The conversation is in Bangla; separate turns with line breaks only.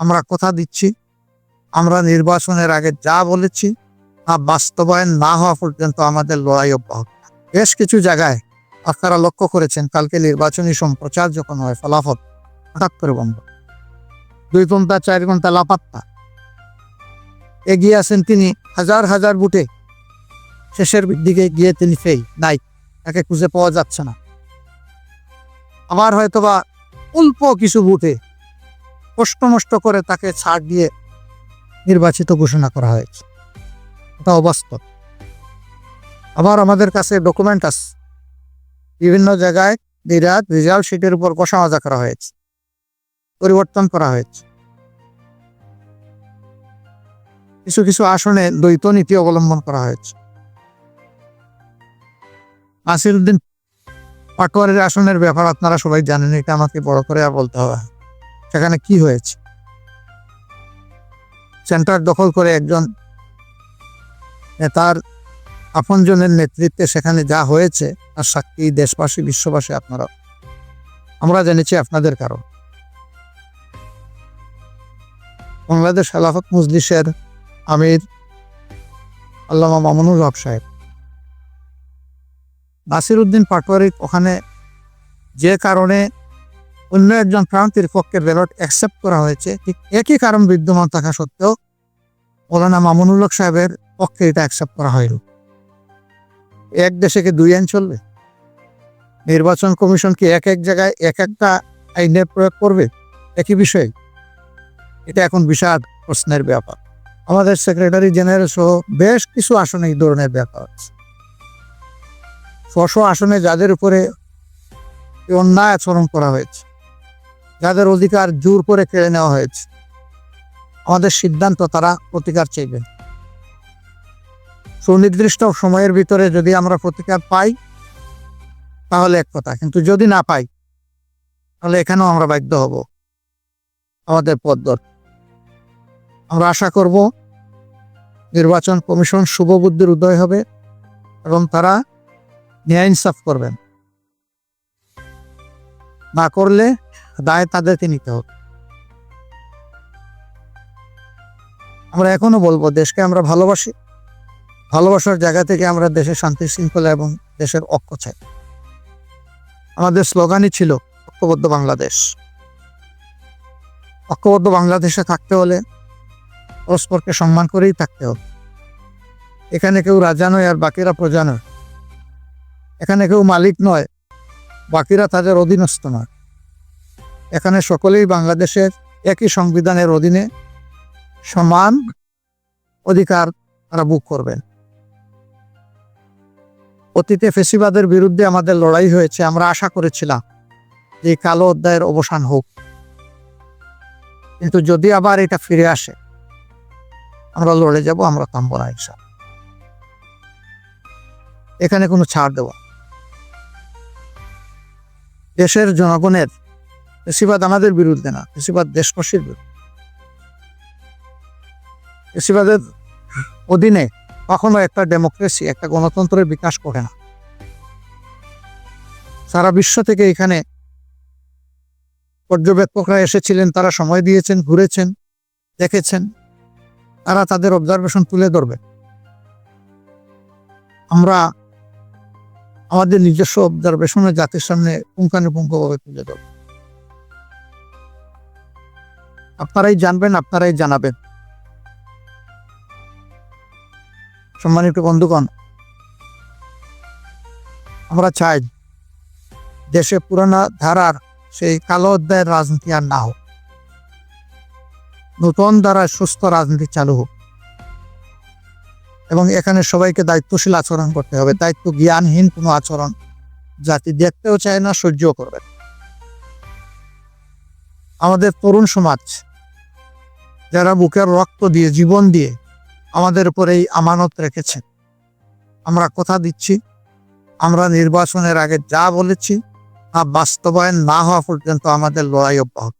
আমরা কথা দিচ্ছি, আমরা নির্বাচনের আগে যা বলেছি তা বাস্তবায়ন না হওয়া পর্যন্ত আমাদের লড়াই অব্যাহত। বেশ কিছু জায়গায় আপনারা লক্ষ্য করেছেন, কালকে নির্বাচনী সম্প্রচার যখন হয় ফলাফল হঠাৎ করে বন্ধ, 2 ঘন্টা 4 ঘন্টা লাপাত্তা। এগিয়ে আছেন তিনি হাজার হাজার বুটে, শেষের দিকে গিয়ে তিনি নাই, তাকে খুঁজে পাওয়া যাচ্ছে না। আবার হয়তোবা অল্প কিছু বুটে কষ্ট নষ্ট করে তাকে ছাড় দিয়ে নির্বাচিত ঘোষণা করা হয়েছে। এটা অবাস্তব। আবার আমাদের কাছে ডকুমেন্ট আছে, বিভিন্ন জায়গায় রেজাল্ট শিটের উপর কষা মাজা করা হয়েছে, পরিবর্তন করা হয়েছে। কিছু কিছু আসনে দ্বৈত নীতি অবলম্বন করা হয়েছে। নাসিরউদ্দিন পাটোয়ারির আসনের ব্যাপার আপনারা সবাই জানেন, এটা আমাকে বড় করে আর বলতে হবে। সেখানে কি হয়েছে, সেন্টার দখল করে একজন নেতার আপনজনের নেতৃত্বে সেখানে যা হয়েছে তার সাক্ষী দেশবাসী, বিশ্ববাসী, আপনারা, আমরা জেনেছি আপনাদের কারণ। বাংলাদেশ খেলাফত মজলিসের আমির আল্লামা মামুনুল হক সাহেব, নাসিরউদ্দিন পাটোয়ারি ওখানে যে কারণে অন্য একজন প্রান্তের পক্ষে ব্যালট অ্যাকসেপ্ট করা হয়েছে, ঠিক একই কারণ বিদ্যমান থাকা সত্ত্বেও মৌলানা মামুনুল হক সাহেবের পক্ষে এটা অ্যাকসেপ্ট করা হয়নি। এক দেশে কি 2 আইন চলবে? নির্বাচন কমিশন কি এক এক জায়গায় এক একটা আইনের প্রয়োগ করবে একই বিষয়ে? এটা এখন বিশাল প্রশ্নের ব্যাপার। আমাদের সেক্রেটারি জেনারেল সহ বেশ কিছু আসনে এই ধরনের ব্যাপার আছে। 600 আসনে যাদের উপরে অন্যায় আচরণ করা হয়েছে, যাদের অধিকার জোর করে কেড়ে নেওয়া হয়েছে, আমাদের সিদ্ধান্ত তারা প্রতিকার চাইবে। সুনির্দিষ্ট সময়ের ভিতরে যদি আমরা প্রতিকার পাই তাহলে এক কথা, কিন্তু যদি না পাই তাহলে এখানেও আমরা বাধ্য হব আমাদের পথ ধরতে। আমরা আশা করব নির্বাচন কমিশন শুভবুদ্ধির উদয় হবে এবং তারা ন্যায় ইনসাফ করবেন। না করলে দায় তাদেরকে নিতে হবে। আমরা এখনো বলবো, দেশকে আমরা ভালোবাসি, ভালোবাসার জায়গা থেকে আমরা দেশের শান্তি শৃঙ্খলা এবং দেশের ঐক্য চাই। আমাদের স্লোগানই ছিল ঐক্যবদ্ধ বাংলাদেশ। ঐক্যবদ্ধ বাংলাদেশে থাকতে হলে পরস্পরকে সম্মান করেই থাকতে হবে। এখানে কেউ রাজা নয় আর বাকিরা প্রজা নয়, এখানে কেউ মালিক নয়, বাকিরা তাদের অধীনস্থ নয়। এখানে সকলেই বাংলাদেশের একই সংবিধানের অধীনে সমান অধিকার তারা ভোগ করবেন। অতীতে ফেসিবাদের বিরুদ্ধে আমাদের লড়াই হয়েছে, আমরা আশা করেছিলাম যে কালো অধ্যায়ের অবসান হোক, কিন্তু যদি আবার এটা ফিরে আসে আমরা লড়ে যাব, আমরা থামবো না ইনশাআল্লাহ। এখানে কোনো ছাড় দেওয়া, দেশের জনগণের, ফেসিবাদ আমাদের বিরুদ্ধে না, ফেসিবাদ দেশবাসীর বিরুদ্ধে। ফেসিবাদের অধীনে কখনো একটা ডেমোক্রেসি, একটা গণতন্ত্রের বিকাশ করে না। সারা বিশ্ব থেকে এখানে পর্যবেক্ষকরা এসেছিলেন, তারা সময় দিয়েছেন, ঘুরেছেন, দেখেছেন, তারা তাদের অবজারভেশন তুলে ধরবে। আমরা আমাদের নিজস্ব অবজারভেশনে জাতির সামনে পুঙ্খানুপুঙ্খভাবে তুলে ধরব। আপনারাই জানবেন, আপনারাই জানাবেন। সম্মানিত বন্ধুগণ, আমরা চাই দেশে পুরানা ধারার সেই কালো অধ্যায়ের রাজনীতি আর না হোক, নতুন ধারায় সুস্থ রাজনীতি চালু হোক এবং এখানে সবাইকে দায়িত্বশীল আচরণ করতে হবে। দায়িত্ব জ্ঞানহীন কোনো আচরণ জাতি দেখতেও চায় না, সহ্যও করবে। আমাদের তরুণ সমাজ যারা বুকের রক্ত দিয়ে, জীবন দিয়ে আমাদের উপর এই আমানত রেখেছেন, আমরা কথা দিচ্ছি, আমরা নির্বাচনের আগে যা বলেছি তা বাস্তবায়ন না হওয়া পর্যন্ত আমাদের লড়াই অব্যাহত।